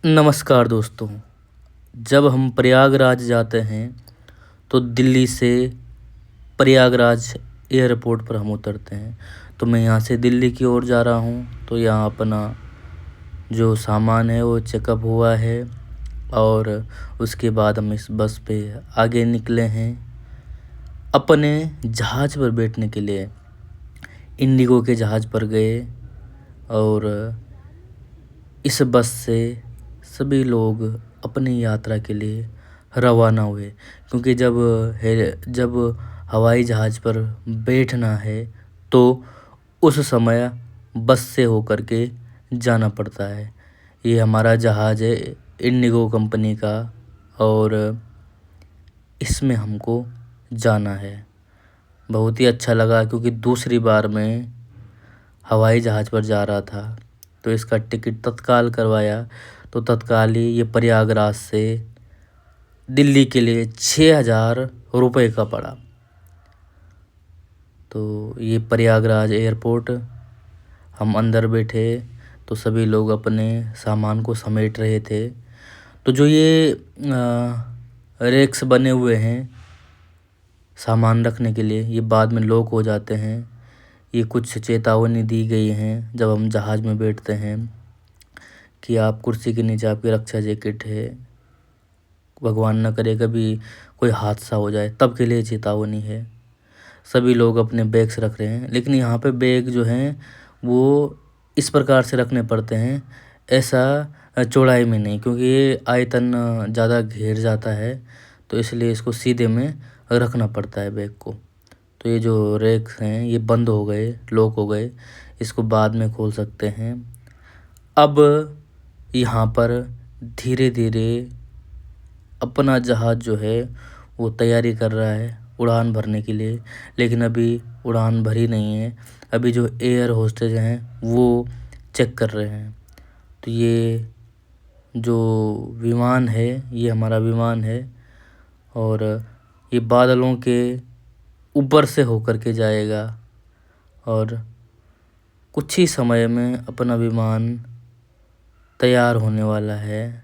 नमस्कार दोस्तों। जब हम प्रयागराज जाते हैं तो दिल्ली से प्रयागराज एयरपोर्ट पर हम उतरते हैं। तो मैं यहाँ से दिल्ली की ओर जा रहा हूँ। तो यहाँ अपना जो सामान है वो चेकअप हुआ है और उसके बाद हम इस बस पे आगे निकले हैं अपने जहाज़ पर बैठने के लिए। इंडिगो के जहाज़ पर गए और इस बस से सभी लोग अपनी यात्रा के लिए रवाना हुए, क्योंकि जब हवाई जहाज़ पर बैठना है तो उस समय बस से होकर के जाना पड़ता है। ये हमारा जहाज़ है इंडिगो कंपनी का और इसमें हमको जाना है। बहुत ही अच्छा लगा, क्योंकि दूसरी बार मैं हवाई जहाज़ पर जा रहा था तो इसका टिकट तत्काल करवाया। तो तत्काल ही ये प्रयागराज से दिल्ली के लिए 6,000 रुपये का पड़ा। तो ये प्रयागराज एयरपोर्ट, हम अंदर बैठे तो सभी लोग अपने सामान को समेट रहे थे। तो जो ये रैक्स बने हुए हैं सामान रखने के लिए, ये बाद में लॉक हो जाते हैं। ये कुछ चेतावनी दी गई हैं जब हम जहाज़ में बैठते हैं कि आप कुर्सी के नीचे आपकी रक्षा जैकेट है, भगवान न करे कभी कोई हादसा हो जाए, तब के लिए चेतावनी है। सभी लोग अपने बैग्स रख रहे हैं, लेकिन यहाँ पे बैग जो हैं वो इस प्रकार से रखने पड़ते हैं, ऐसा चौड़ाई में नहीं, क्योंकि ये आयतन ज़्यादा घेर जाता है। तो इसलिए इसको सीधे में रखना पड़ता है बैग को। तो ये जो रैक्स हैं ये बंद हो गए, लॉक हो गए, इसको बाद में खोल सकते हैं। अब यहाँ पर धीरे धीरे अपना जहाज़ जो है वो तैयारी कर रहा है उड़ान भरने के लिए, लेकिन अभी उड़ान भरी नहीं है। अभी जो एयर होस्टेज हैं वो चेक कर रहे हैं। तो ये जो विमान है ये हमारा विमान है और ये बादलों के ऊपर से होकर के जाएगा और कुछ ही समय में अपना विमान तैयार होने वाला है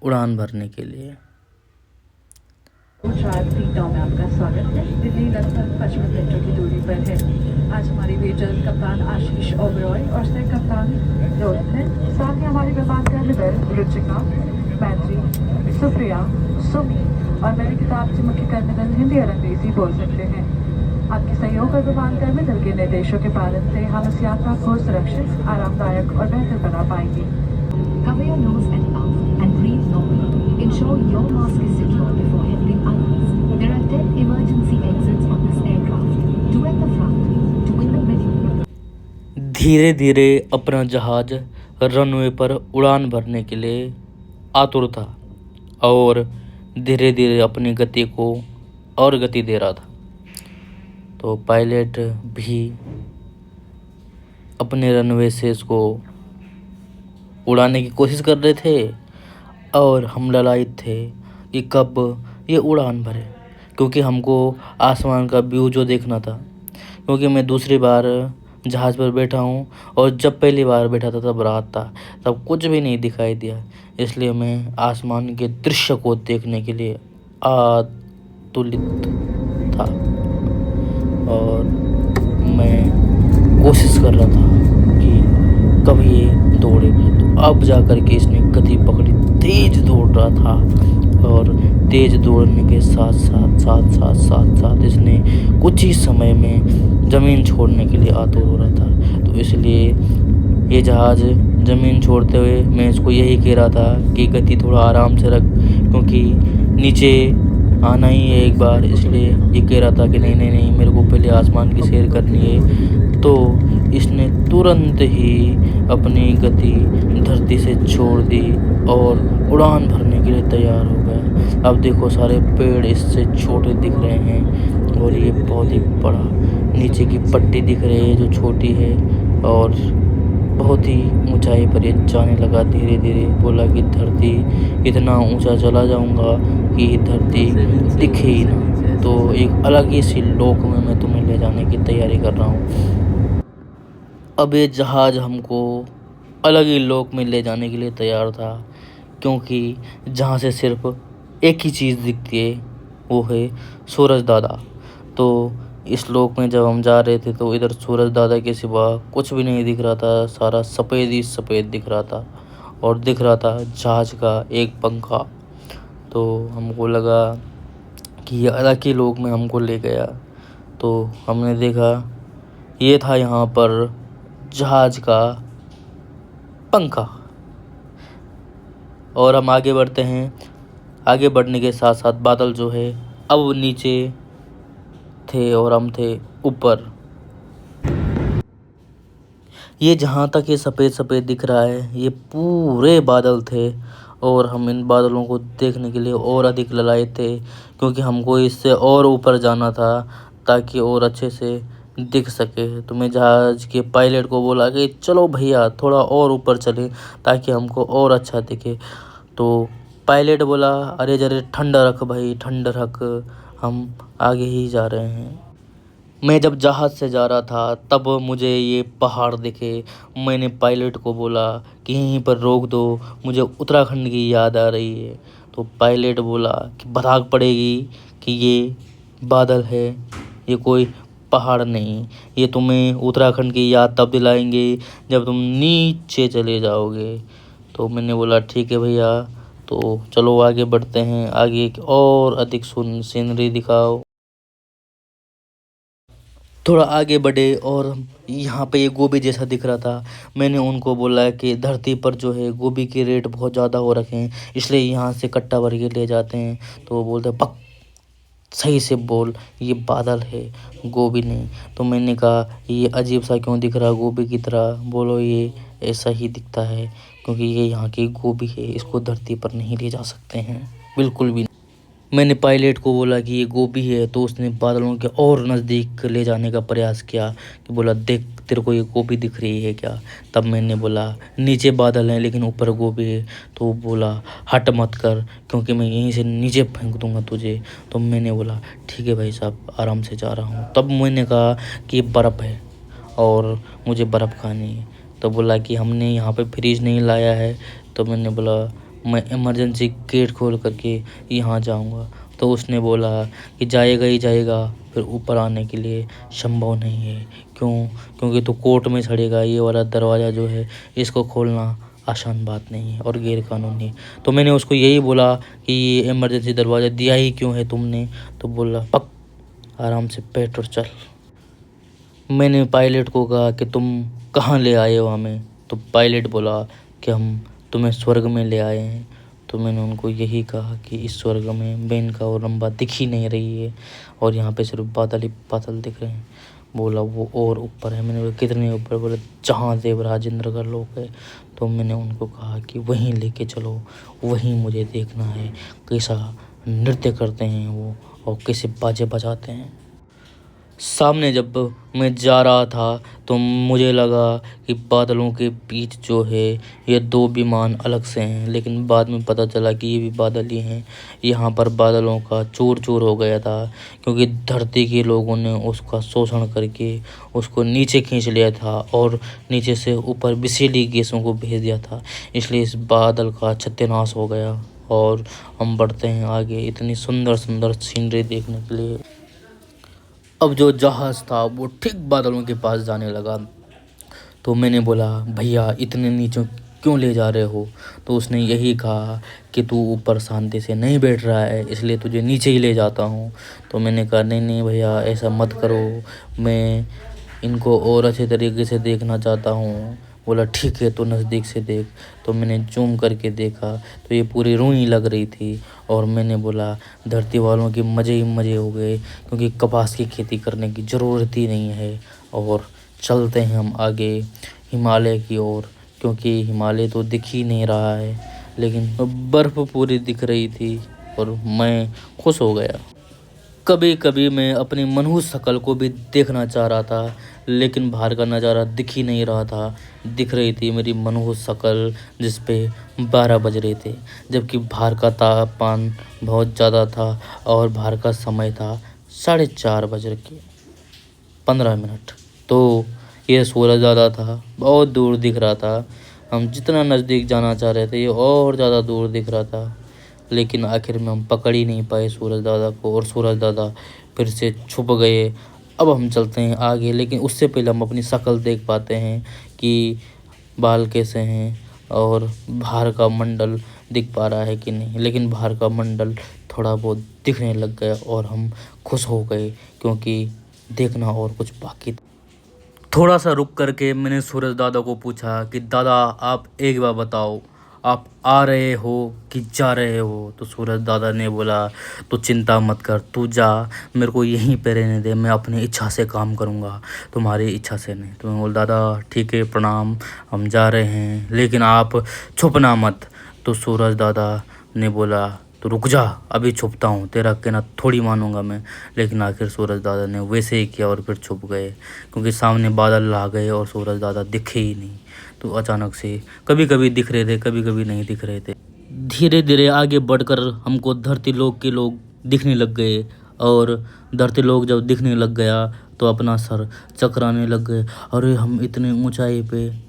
उड़ान भरने के लिए। ट्रायल में आपका स्वागत है। दिल्ली लगभग 55 मिनटों की दूरी पर है। आज हमारी वेटर्स कप्तान आशीष ओबरॉय और सह कप्तान रोहित है। साथ ही हमारे विमान का दल रुचिका, मैत्री, सुप्रिया, सुमी और मेरी किताब के मुख्य कर्मदल हिंदी और अंग्रेजी बोल सकते हैं। आपके सहयोग और विमान कर्मदल के निर्देशों के पालन से हम इस यात्रा को सुरक्षित, आरामदायक और बेहतर बना पाएंगे। Cover your nose and mouth and breathe normally. Ensure your mask is secure before helping others. There are 10 emergency exits on this aircraft. 2 at the front, 2 in the middle. धीरे धीरे अपना जहाज़ रनवे पर उड़ान भरने के लिए आतुर था और धीरे धीरे अपनी गति को और गति दे रहा था। तो पायलट भी अपने रनवे से इसको उड़ाने की कोशिश कर रहे थे और हम ललायित थे कि कब ये उड़ान भरे, क्योंकि हमको आसमान का व्यू जो देखना था। क्योंकि मैं दूसरी बार जहाज़ पर बैठा हूँ और जब पहली बार बैठा था तब रात था, तब कुछ भी नहीं दिखाई दिया। इसलिए मैं आसमान के दृश्य को देखने के लिए आतुलित था और मैं कोशिश कर रहा था कि कब ये दौड़ेगा। तो अब जाकर के इसने गति पकड़ी, तेज दौड़ रहा था और तेज दौड़ने के साथ इसने कुछ ही समय में ज़मीन छोड़ने के लिए आतुर हो रहा था। तो इसलिए ये जहाज़ ज़मीन छोड़ते हुए मैं इसको यही कह रहा था कि गति थोड़ा आराम से रख, क्योंकि नीचे आना ही है एक बार। इसलिए ये कह रहा था कि नहीं मेरे को पहले आसमान की सैर करनी है। तो इसने तुरंत ही अपनी गति धरती से छोड़ दी और उड़ान भरने के लिए तैयार हो गया। अब देखो सारे पेड़ इससे छोटे दिख रहे हैं और ये बहुत ही बड़ा, नीचे की पट्टी दिख रही है जो छोटी है और बहुत ही ऊंचाई पर ये जाने लगा। धीरे धीरे बोला कि धरती इतना ऊंचा चला जाऊंगा कि धरती दिखे ही ना। तो एक अलग ही सी लोक में मैं तुम्हें ले जाने की तैयारी कर रहा हूँ। अब ये जहाज़ हमको अलग ही लोक में ले जाने के लिए तैयार था, क्योंकि जहाँ से सिर्फ एक ही चीज़ दिखती है वो है सूरज दादा। तो इस लोक में जब हम जा रहे थे तो इधर सूरज दादा के सिवा कुछ भी नहीं दिख रहा था, सारा सफ़ेद ही सफ़ेद दिख रहा था और दिख रहा था जहाज का एक पंखा। तो हमको लगा कि ये अलग ही लोक में हमको ले गया। तो हमने देखा ये था यहाँ पर जहाज का पंखा। और हम आगे बढ़ते हैं। आगे बढ़ने के साथ साथ बादल जो है अब नीचे थे और हम थे ऊपर। ये जहाँ तक ये सफ़ेद सफ़ेद दिख रहा है ये पूरे बादल थे और हम इन बादलों को देखने के लिए और अधिक ललायत थे, क्योंकि हमको इससे और ऊपर जाना था ताकि और अच्छे से दिख सके। तो मैं जहाज़ के पायलट को बोला कि चलो भैया थोड़ा और ऊपर चलें ताकि हमको और अच्छा दिखे। तो पायलट बोला अरे जरे ठंडा रख भाई, ठंडा रख, हम आगे ही जा रहे हैं। मैं जब जहाज़ से जा रहा था तब मुझे ये पहाड़ दिखे। मैंने पायलट को बोला कि यहीं पर रोक दो, मुझे उत्तराखंड की याद आ रही है। तो पायलट बोला कि बताक पड़ेगी कि ये बादल है, ये कोई पहाड़ नहीं। ये तुम्हें उत्तराखंड की याद तब दिलाएंगे जब तुम नीचे चले जाओगे। तो मैंने बोला ठीक है भैया, तो चलो आगे बढ़ते हैं, आगे और अधिक सीनरी दिखाओ। थोड़ा आगे बढ़े और यहाँ पे ये गोभी जैसा दिख रहा था। मैंने उनको बोला कि धरती पर जो है गोभी के रेट बहुत ज़्यादा हो रखे हैं, इसलिए यहाँ से कट्टा भर के ले जाते हैं। तो वो बोलते पक सही से बोल, ये बादल है गोभी नहीं। तो मैंने कहा ये अजीब सा क्यों दिख रहा गोभी की तरह? बोलो ये ऐसा ही दिखता है क्योंकि ये यहाँ की गोभी है, इसको धरती पर नहीं ले जा सकते हैं बिल्कुल भी। मैंने पायलट को बोला कि ये गोभी है, तो उसने बादलों के और नज़दीक ले जाने का प्रयास किया कि बोला देख तेरे को ये गोभी दिख रही है क्या? तब मैंने बोला नीचे बादल हैं लेकिन ऊपर गोभी है। तो वो बोला हट मत कर क्योंकि मैं यहीं से नीचे फेंक दूंगा तुझे। तो मैंने बोला ठीक है भाई साहब, आराम से जा रहा हूँ। तब मैंने कहा कि ये बर्फ़ है और मुझे बर्फ़ खानी है। तो बोला कि हमने यहाँ पे फ्रिज नहीं लाया है। तो मैंने बोला मैं इमरजेंसी गेट खोल करके यहाँ जाऊँगा। तो उसने बोला कि जाएगा ही जाएगा, फिर ऊपर आने के लिए संभव नहीं है। क्यों? क्योंकि तो कोर्ट में चढ़ेगा। ये वाला दरवाज़ा जो है इसको खोलना आसान बात नहीं है और गैर कानूनी। तो मैंने उसको यही बोला कि ये इमरजेंसी दरवाज़ा दिया ही क्यों है तुमने? तो बोला पक आराम से बैठ और चल। मैंने पायलट को कहा कि तुम कहाँ ले आए हो हमें? तो पायलट बोला कि हम तुम्हें स्वर्ग में ले आए हैं। तो मैंने उनको यही कहा कि इस स्वर्ग में मेनका और रंभा दिख ही नहीं रही है और यहाँ पे सिर्फ बादल ही बादल दिख रहे हैं। बोला वो और ऊपर है। मैंने बोला कितने ऊपर? बोला जहाँ देवराज इंद्र का लोक है। तो मैंने उनको कहा कि वहीं लेके चलो, वहीं मुझे देखना है कैसा नृत्य करते हैं वो और कैसे बाजे बजाते हैं। सामने जब मैं जा रहा था तो मुझे लगा कि बादलों के बीच जो है ये दो विमान अलग से हैं, लेकिन बाद में पता चला कि ये भी बादल ही हैं। यहाँ पर बादलों का चूर चूर हो गया था क्योंकि धरती के लोगों ने उसका शोषण करके उसको नीचे खींच लिया था और नीचे से ऊपर विषैली गैसों को भेज दिया था, इसलिए इस बादल का सत्यानाश हो गया। और हम बढ़ते हैं आगे इतनी सुंदर सुंदर सीनरी देखने के लिए। अब जो जहाज़ था वो ठीक बादलों के पास जाने लगा। तो मैंने बोला भैया इतने नीचे क्यों ले जा रहे हो? तो उसने यही कहा कि तू ऊपर शांति से नहीं बैठ रहा है इसलिए तुझे नीचे ही ले जाता हूँ। तो मैंने कहा नहीं नहीं भैया ऐसा मत करो, मैं इनको और अच्छे तरीके से देखना चाहता हूँ। बोला ठीक है तो नज़दीक से देख। तो मैंने जूम करके देखा तो ये पूरी रूई लग रही थी और मैंने बोला धरती वालों के मज़े ही मज़े हो गए क्योंकि कपास की खेती करने की ज़रूरत ही नहीं है। और चलते हैं हम आगे हिमालय की ओर, क्योंकि हिमालय तो दिख ही नहीं रहा है लेकिन बर्फ़ पूरी दिख रही थी और मैं खुश हो गया। कभी कभी मैं अपनी मनहूस शक्ल को भी देखना चाह रहा था लेकिन बाहर का नज़ारा दिख ही नहीं रहा था। दिख रही थी मेरी मनहूस शक्ल जिस पे 12 बज रहे थे, जबकि बाहर का तापमान बहुत ज़्यादा था और बाहर का समय था 4:30 तो ये सूरज ज़्यादा था, बहुत दूर दिख रहा था। हम जितना नज़दीक जाना चाह रहे थे ये और ज़्यादा दूर दिख रहा था, लेकिन आखिर में हम पकड़ ही नहीं पाए सूरज दादा को और सूरज दादा फिर से छुप गए। अब हम चलते हैं आगे, लेकिन उससे पहले हम अपनी शक्ल देख पाते हैं कि बाल कैसे हैं और बाहर का मंडल दिख पा रहा है कि नहीं। लेकिन बाहर का मंडल थोड़ा बहुत दिखने लग गया और हम खुश हो गए, क्योंकि देखना और कुछ बाकी था। थोड़ा सा रुक करके मैंने सूरज दादा को पूछा कि दादा आप एक बार बताओ, आप आ रहे हो कि जा रहे हो? तो सूरज दादा ने बोला तू चिंता मत कर, तू जा, मेरे को यहीं पे रहने दे, मैं अपनी इच्छा से काम करूँगा, तुम्हारी इच्छा से नहीं। तो मैं बोला दादा ठीक है, प्रणाम, हम जा रहे हैं, लेकिन आप छुपना मत। तो सूरज दादा ने बोला तो रुक जा, अभी छुपता हूँ, तेरा कहना थोड़ी मानूंगा मैं। लेकिन आखिर सूरज दादा ने वैसे ही किया और फिर छुप गए, क्योंकि सामने बादल आ गए और सूरज दादा दिखे ही नहीं। तो अचानक से कभी कभी दिख रहे थे, कभी कभी नहीं दिख रहे थे। धीरे धीरे आगे बढ़कर हमको धरती लोक के लोग दिखने लग गए, और धरती लोक जब दिखने लग गया तो अपना सर चकराने लग गए, अरे हम इतने ऊंचाई पे।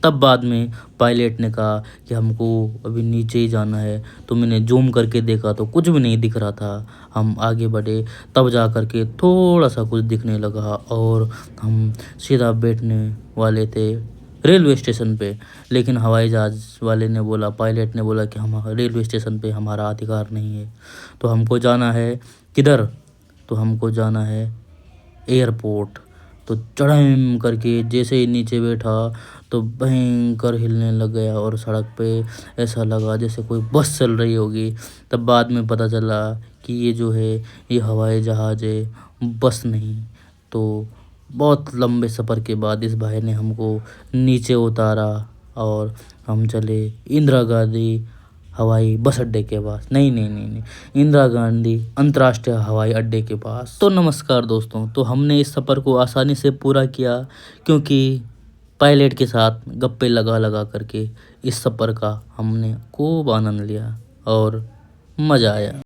तब बाद में पायलट ने कहा कि हमको अभी नीचे ही जाना है। तो मैंने जूम करके देखा तो कुछ भी नहीं दिख रहा था। हम आगे बढ़े, तब जा कर के थोड़ा सा कुछ दिखने लगा और हम सीधा बैठने वाले थे रेलवे स्टेशन पे। लेकिन हवाई जहाज़ वाले ने बोला, पायलट ने बोला कि हम रेलवे स्टेशन पे हमारा अधिकार नहीं है, तो हमको जाना है किधर? तो हमको जाना है एयरपोर्ट। तो चढ़म करके जैसे ही नीचे बैठा तो भयंकर हिलने लग गया और सड़क पे ऐसा लगा जैसे कोई बस चल रही होगी। तब बाद में पता चला कि ये जो है ये हवाई जहाज़ है, बस नहीं। तो बहुत लंबे सफ़र के बाद इस भाई ने हमको नीचे उतारा और हम चले इंदिरा गांधी हवाई बस अड्डे के पास, नहीं, इंदिरा गांधी अंतर्राष्ट्रीय हवाई अड्डे के पास। तो नमस्कार दोस्तों, तो हमने इस सफ़र को आसानी से पूरा किया, क्योंकि पायलट के साथ गप्पे लगा लगा करके इस सफ़र का हमने खूब आनंद लिया और मज़ा आया।